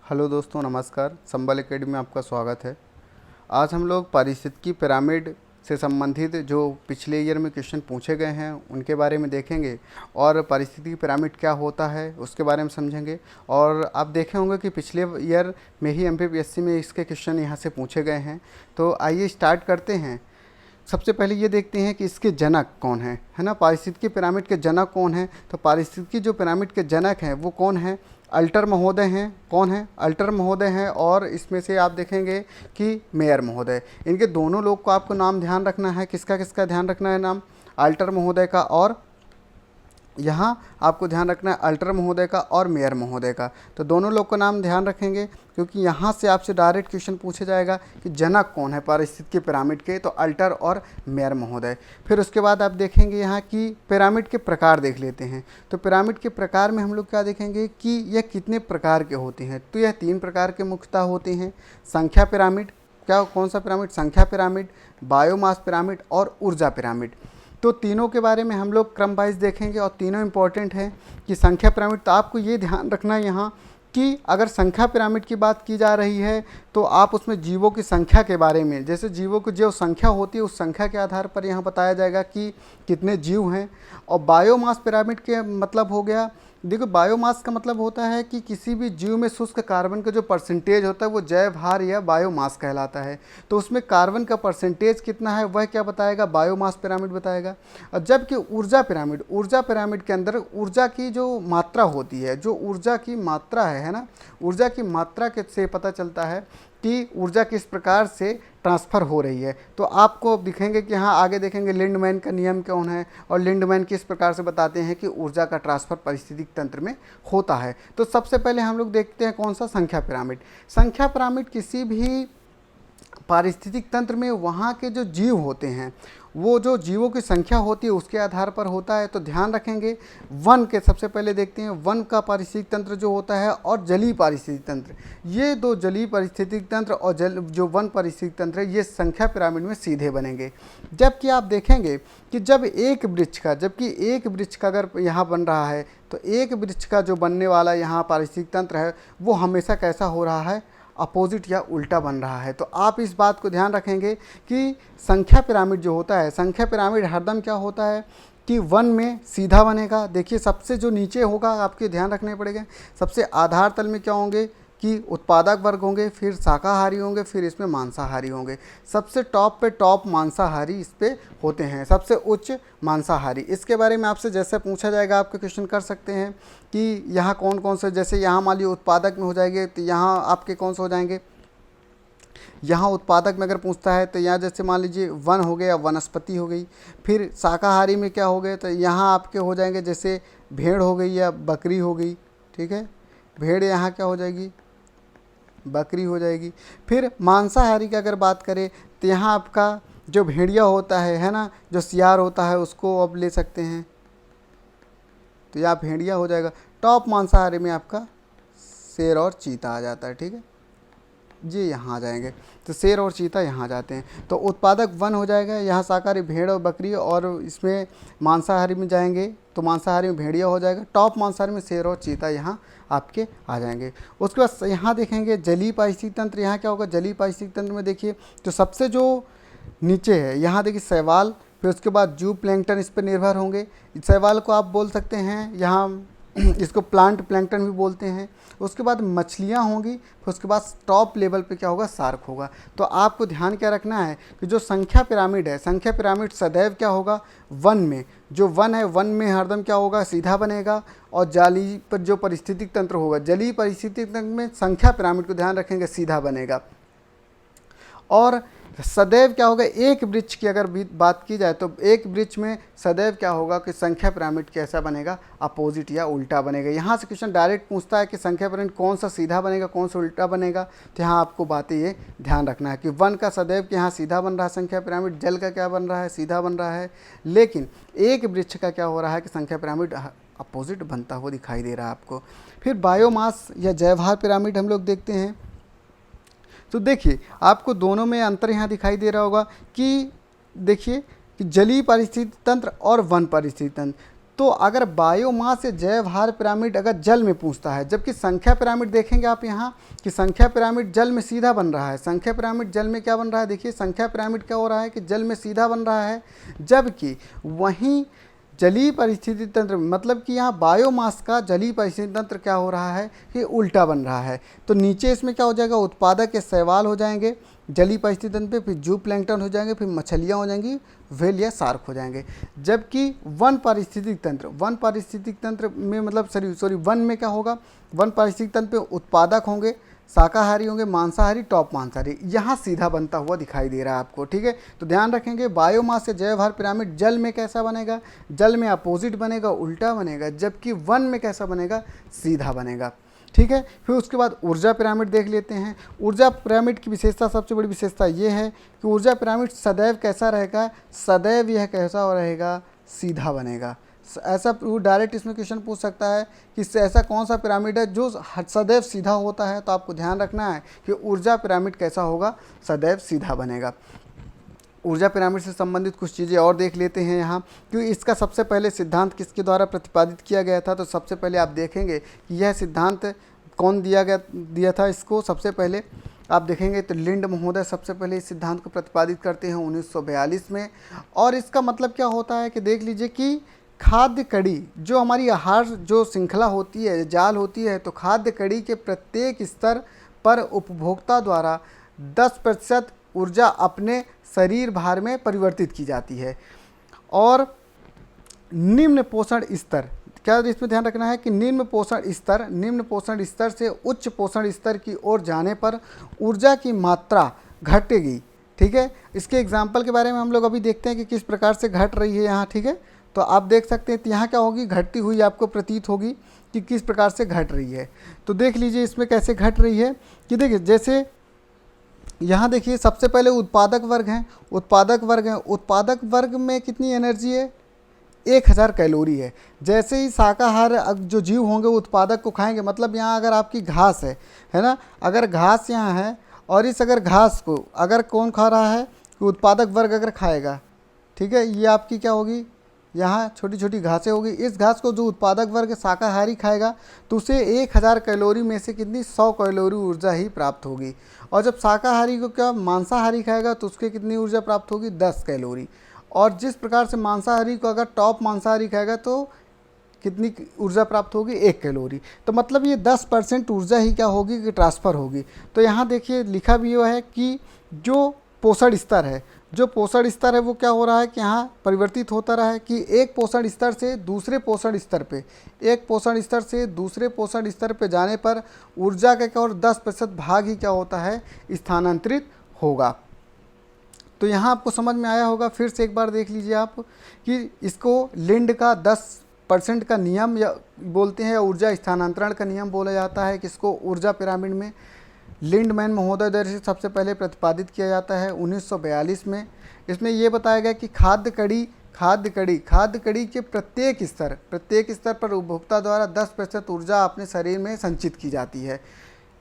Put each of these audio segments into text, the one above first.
Hello दोस्तों, नमस्कार। संबल academy में आपका स्वागत है। आज हम लोग पारिस्थितिकी पिरामिड से संबंधित जो पिछले ईयर में क्वेश्चन पूछे गए हैं उनके बारे में देखेंगे और पारिस्थितिकी पिरामिड क्या होता है उसके बारे में समझेंगे। और आप देखे होंगे कि पिछले ईयर में ही एमपीपीएससी में इसके क्वेश्चन यहाँ से पूछे गए हैं। तो आइए स्टार्ट करते हैं। सबसे पहले ये देखते हैं कि इसके जनक कौन है ना। पारिस्थितिकी पिरामिड के जनक कौन हैं? तो पारिस्थितिकी जो पिरामिड के जनक हैं वो कौन है? अल्टर महोदय हैं। कौन है? अल्टर महोदय हैं। और इसमें से आप देखेंगे कि मेयर महोदय। इनके दोनों लोग को आपको नाम ध्यान रखना है। किसका किसका ध्यान रखना है? नाम अल्टर महोदय का, और यहाँ आपको ध्यान रखना है अल्टर महोदय का और मेयर महोदय का। तो दोनों लोग का नाम ध्यान रखेंगे क्योंकि यहाँ से आपसे डायरेक्ट क्वेश्चन पूछा जाएगा कि जनक कौन है पारिस्थितिकी पिरामिड के। तो अल्टर और मेयर महोदय। फिर उसके बाद आप देखेंगे यहाँ कि पिरामिड के प्रकार देख लेते हैं। तो पिरामिड के प्रकार में हम लोग क्या देखेंगे कि यह कितने प्रकार के होते हैं। तो यह 3 प्रकार के मुख्यतः होते हैं। संख्या पिरामिड, क्या कौन सा पिरामिड? संख्या पिरामिड, बायोमास पिरामिड और ऊर्जा पिरामिड। तो तीनों के बारे में हम लोग क्रम वाइज देखेंगे और तीनों इंपॉर्टेंट हैं। कि संख्या पिरामिड, तो आपको ये ध्यान रखना है यहाँ कि अगर संख्या पिरामिड की बात की जा रही है तो आप उसमें जीवों की संख्या के बारे में, जैसे जीवों की जो संख्या होती है उस संख्या के आधार पर यहाँ बताया जाएगा कि कितने जीव हैं। और बायोमास पिरामिड के मतलब हो गया, देखो बायोमास का मतलब होता है कि किसी भी जीव में शुष्क कार्बन का जो परसेंटेज होता है वो जैव भार या बायोमास कहलाता है। तो उसमें कार्बन का परसेंटेज कितना है वह क्या बताएगा? बायोमास पिरामिड बताएगा। और जबकि ऊर्जा पिरामिड, ऊर्जा पिरामिड के अंदर ऊर्जा की जो मात्रा होती है, जो ऊर्जा की मात्रा है ना, ऊर्जा की मात्रा के से पता चलता है कि ऊर्जा किस प्रकार से ट्रांसफ़र हो रही है। तो आपको दिखेंगे कि हाँ आगे देखेंगे लिंडमैन का नियम कौन है और लिंडमैन किस प्रकार से बताते हैं कि ऊर्जा का ट्रांसफ़र पारिस्थितिक तंत्र में होता है। तो सबसे पहले हम लोग देखते हैं कौन सा? संख्या पिरामिड। संख्या पिरामिड किसी भी पारिस्थितिक तंत्र में वहाँ के जो जीव होते हैं, वो जो जीवों की संख्या होती है उसके आधार पर होता है। तो ध्यान रखेंगे वन के, सबसे पहले देखते हैं वन का पारिस्थितिक तंत्र जो होता है और जलीय पारिस्थितिक तंत्र। ये दो जलीय पारिस्थितिक तंत्र और जो वन पारिस्थितिक तंत्र है ये संख्या पिरामिड में सीधे बनेंगे। जबकि आप देखेंगे कि जब एक वृक्ष का अगर यहाँ बन रहा है तो एक वृक्ष का जो बनने वाला यहाँ पारिस्थितिक तंत्र है वो हमेशा कैसा हो रहा है? अपोजिट या उल्टा बन रहा है। तो आप इस बात को ध्यान रखेंगे कि संख्या पिरामिड जो होता है, संख्या पिरामिड हरदम क्या होता है कि वन में सीधा बनेगा। देखिए सबसे जो नीचे होगा आपके ध्यान रखने पड़ेगा, सबसे आधार तल में क्या होंगे कि उत्पादक वर्ग होंगे, फिर शाकाहारी होंगे, फिर इसमें मांसाहारी होंगे। सबसे टॉप पे टॉप मांसाहारी इस पे होते हैं, सबसे उच्च मांसाहारी। इसके बारे में आपसे जैसे पूछा जाएगा आपके क्वेश्चन कर सकते हैं कि यहाँ कौन कौन से, जैसे यहाँ मान लीजिए उत्पादक में हो जाएंगे तो यहाँ आपके कौन से हो जाएंगे? यहाँ उत्पादक में अगर पूछता है तो यहाँ जैसे मान लीजिए वन हो गया, वनस्पति हो गई। फिर शाकाहारी में क्या हो गए? तो यहाँ आपके हो जाएंगे जैसे भेड़ हो गई या बकरी हो गई। ठीक है, भेड़ यहाँ क्या हो जाएगी? बकरी हो जाएगी। फिर मांसाहारी की अगर बात करें तो यहाँ आपका जो भेड़िया होता है ना, जो सियार होता है उसको आप ले सकते हैं। तो यहाँ भेड़िया हो जाएगा। टॉप मांसाहारी में आपका शेर और चीता आ जाता है। ठीक है जी, यहाँ आ जाएंगे तो शेर और चीता यहाँ आ जाते हैं। तो उत्पादक वन हो जाएगा, यहाँ शाकाहारी भेड़ और बकरी, और इसमें मांसाहारी में जाएंगे तो मांसाहारी में भेड़िया हो जाएगा। टॉप मांसाहारी में शेर और चीता यहाँ आपके आ जाएंगे। उसके बाद यहाँ देखेंगे जलीय पारिस्थितिक तंत्र। यहाँ क्या होगा? जलीय पारिस्थितिक तंत्र में देखिए तो सबसे जो नीचे है यहाँ देखिए शैवाल, फिर उसके बाद जू प्लैंकटन इस पर निर्भर होंगे। शैवाल को आप बोल सकते हैं यहाँ इसको प्लांट प्लैंकटन भी बोलते हैं। उसके बाद मछलियाँ होंगी, फिर उसके बाद टॉप लेवल पे क्या होगा? शार्क होगा। तो आपको ध्यान क्या रखना है कि जो संख्या पिरामिड है, संख्या पिरामिड सदैव क्या होगा? वन में, जो वन है वन में हरदम क्या होगा? सीधा बनेगा। और जलीय पर जो पारिस्थितिक तंत्र होगा, जलीय पारिस्थितिक तंत्र में संख्या पिरामिड को ध्यान रखेंगे सीधा बनेगा। और सदैव क्या होगा? एक वृक्ष की अगर बात की जाए तो एक वृक्ष में सदैव क्या होगा कि संख्या पिरामिड कैसा बनेगा? अपोजिट या उल्टा बनेगा। यहाँ से क्वेश्चन डायरेक्ट पूछता है कि संख्या पिरामिड कौन सा सीधा बनेगा, कौन सा उल्टा बनेगा। तो यहाँ आपको बातें ये ध्यान रखना है कि वन का सदैव के यहाँ सीधा बन रहा है संख्या पिरामिड, जल का क्या बन रहा है? सीधा बन रहा है। लेकिन एक वृक्ष का क्या हो रहा है कि संख्या पिरामिड अपोजिट बनता हुआ दिखाई दे रहा है आपको। फिर बायोमास या जैवहार पिरामिड हम लोग देखते हैं। तो देखिए आपको दोनों में अंतर यहाँ दिखाई दे रहा होगा कि देखिए कि जलीय पारिस्थितिक तंत्र और वन पारिस्थितिक तंत्र। तो अगर बायोमास या जैव भार पिरामिड अगर जल में पूछता है, जबकि संख्या पिरामिड देखेंगे आप यहाँ कि संख्या पिरामिड जल में सीधा बन रहा है। संख्या पिरामिड जल में क्या बन रहा है, देखिए संख्या पिरामिड क्या हो रहा है कि जल में सीधा बन रहा है, जबकि वहीं जलीय परिस्थिति तंत्र मतलब कि यहाँ बायोमास का जलीय परिस्थिति तंत्र क्या हो रहा है कि उल्टा बन रहा है। तो नीचे इसमें क्या हो जाएगा, उत्पादक के शैवाल हो जाएंगे जलीय परिस्थिति तंत्र पे, फिर जू प्लैंकटन हो जाएंगे, फिर मछलियाँ हो जाएंगी, व्हेल या शार्क हो जाएंगे। जबकि वन पारिस्थितिक तंत्र में मतलब सॉरी वन में क्या होगा, वन पारिस्थितिक तंत्र पे उत्पादक होंगे, शाकाहारी होंगे, मांसाहारी, टॉप मांसाहारी, यहाँ सीधा बनता हुआ दिखाई दे रहा है आपको। ठीक है, तो ध्यान रखेंगे बायोमास या जैव भार पिरामिड जल में कैसा बनेगा, जल में अपोजिट बनेगा, उल्टा बनेगा, जबकि वन में कैसा बनेगा, सीधा बनेगा। ठीक है, फिर उसके बाद ऊर्जा पिरामिड देख लेते हैं। ऊर्जा पिरामिड की विशेषता, सबसे बड़ी विशेषता ये है कि ऊर्जा पिरामिड सदैव कैसा रहेगा, सदैव यह कैसा रहेगा, सीधा बनेगा। ऐसा डायरेक्ट इसमें क्वेश्चन पूछ सकता है कि ऐसा कौन सा पिरामिड है जो सदैव सीधा होता है, तो आपको ध्यान रखना है कि ऊर्जा पिरामिड कैसा होगा, सदैव सीधा बनेगा। ऊर्जा पिरामिड से संबंधित कुछ चीज़ें और देख लेते हैं यहाँ, क्योंकि इसका सबसे पहले सिद्धांत किसके द्वारा प्रतिपादित किया गया था। तो सबसे पहले आप देखेंगे कि यह सिद्धांत कौन दिया था इसको, सबसे पहले आप देखेंगे तो लिंड महोदय सबसे पहले इस सिद्धांत को प्रतिपादित करते हैं 1942 में। और इसका मतलब क्या होता है कि देख लीजिए कि खाद्य कड़ी जो हमारी आहार जो श्रृंखला होती है, जाल होती है, तो खाद्य कड़ी के प्रत्येक स्तर पर उपभोक्ता द्वारा 10% ऊर्जा अपने शरीर भार में परिवर्तित की जाती है। और निम्न पोषण स्तर, क्या इसमें ध्यान रखना है कि निम्न पोषण स्तर से उच्च पोषण स्तर की ओर जाने पर ऊर्जा की मात्रा घटेगी। ठीक है, इसके एग्जाम्पल के बारे में हम लोग अभी देखते हैं कि किस प्रकार से घट रही है यहाँ। ठीक है, तो आप देख सकते हैं यहाँ क्या होगी, घटती हुई आपको प्रतीत होगी कि किस प्रकार से घट रही है। तो देख लीजिए इसमें कैसे घट रही है कि देखिए जैसे यहाँ देखिए सबसे पहले उत्पादक वर्ग में कितनी एनर्जी है, 1000 कैलोरी है। जैसे ही शाकाहार जो जीव होंगे उत्पादक को खाएंगे, मतलब यहाँ अगर आपकी घास है ना, अगर घास यहाँ है और इस अगर घास को अगर कौन खा रहा है कि उत्पादक वर्ग अगर खाएगा, ठीक है, ये आपकी क्या होगी, यहाँ छोटी छोटी घासें होगी। इस घास को जो उत्पादक वर्ग शाकाहारी खाएगा तो उसे 1000 कैलोरी में से कितनी 100 कैलोरी ऊर्जा ही प्राप्त होगी। और जब शाकाहारी को क्या मांसाहारी खाएगा तो उसके कितनी ऊर्जा प्राप्त होगी, 10 कैलोरी। और जिस प्रकार से मांसाहारी को अगर टॉप मांसाहारी खाएगा तो कितनी ऊर्जा प्राप्त होगी, 1 कैलोरी। तो मतलब ये 10% ऊर्जा ही क्या होगी कि ट्रांसफ़र होगी। तो यहाँ देखिए लिखा भी हुआ है कि जो पोषण स्तर है वो क्या हो रहा है कि यहाँ परिवर्तित होता रहा है कि एक पोषण स्तर से दूसरे पोषण स्तर पे जाने पर ऊर्जा का क्या और 10% भाग ही क्या होता है, स्थानांतरित होगा। तो यहाँ आपको समझ में आया होगा। फिर से एक बार देख लीजिए आप कि इसको लिंड का 10% का नियम या बोलते हैं, या ऊर्जा स्थानांतरण का नियम बोला जाता है, किसको, ऊर्जा पिरामिड में लिंडमैन महोदय द्वारा से सबसे पहले प्रतिपादित किया जाता है 1942 में। इसमें यह बताया गया कि खाद्य कड़ी के प्रत्येक स्तर पर उपभोक्ता द्वारा 10% ऊर्जा अपने शरीर में संचित की जाती है।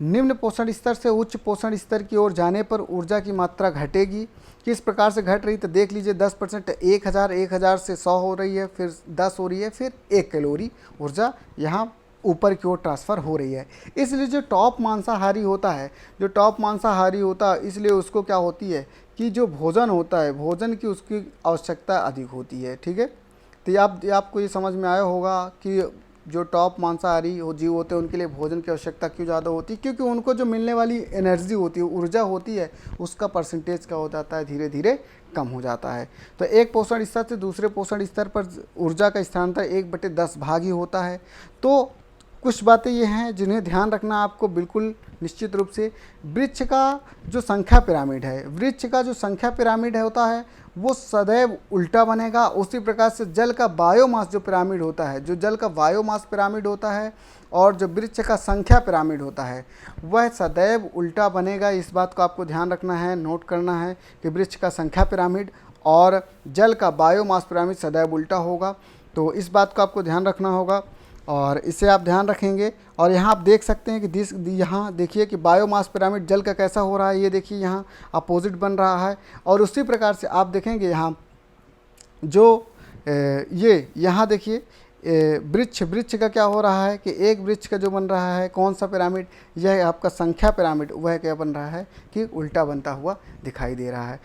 निम्न पोषण स्तर से उच्च पोषण स्तर की ओर जाने पर ऊर्जा की मात्रा घटेगी। किस प्रकार से घट रही, तो देख लीजिए 10% 1000 से 100 हो रही है, फिर 10 हो रही है, फिर 1 कैलोरी ऊर्जा यहाँ ऊपर की ओर ट्रांसफ़र हो रही है। इसलिए जो टॉप मांसाहारी होता है इसलिए उसको क्या होती है कि जो भोजन होता है, भोजन की उसकी आवश्यकता अधिक होती है। ठीक है, तो ये आपको ये समझ में आया होगा कि जो टॉप मांसाहारी जीव होते हैं उनके लिए भोजन की आवश्यकता क्यों ज़्यादा होती है, क्योंकि उनको जो मिलने वाली एनर्जी होती है, ऊर्जा होती है, उसका परसेंटेज क्या हो जाता है, धीरे धीरे कम हो जाता है। तो एक पोषण स्तर से दूसरे पोषण स्तर पर ऊर्जा का स्थानांतरण 1/10 भाग ही होता है। तो कुछ बातें ये हैं जिन्हें ध्यान रखना आपको बिल्कुल निश्चित रूप से। वृक्ष का जो संख्या पिरामिड होता है वो सदैव उल्टा बनेगा। उसी प्रकार से जल का बायोमास जो पिरामिड होता है, जो जल का बायोमास पिरामिड होता है, और जो वृक्ष का संख्या पिरामिड होता है वह सदैव उल्टा बनेगा। इस बात को आपको ध्यान रखना है, नोट करना है कि वृक्ष का संख्या पिरामिड और जल का बायोमास पिरामिड सदैव उल्टा होगा। तो इस बात को आपको ध्यान रखना होगा और इसे आप ध्यान रखेंगे। और यहाँ आप देख सकते हैं कि यहाँ देखिए कि बायोमास पिरामिड जल का कैसा हो रहा है, ये देखिए यहाँ अपोजिट बन रहा है। और उसी प्रकार से आप देखेंगे यहाँ जो ये यहाँ देखिए वृक्ष वृक्ष का क्या हो रहा है कि एक वृक्ष का जो बन रहा है कौन सा पिरामिड, यह आपका संख्या पिरामिड, वह क्या बन रहा है कि उल्टा बनता हुआ दिखाई दे रहा है।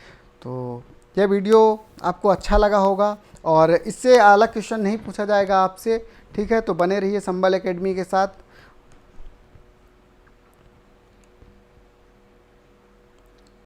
तो यह वीडियो आपको अच्छा लगा होगा और इससे अलग क्वेश्चन नहीं पूछा जाएगा आपसे, ठीक है। तो बने रहिए संबल एकेडमी के साथ।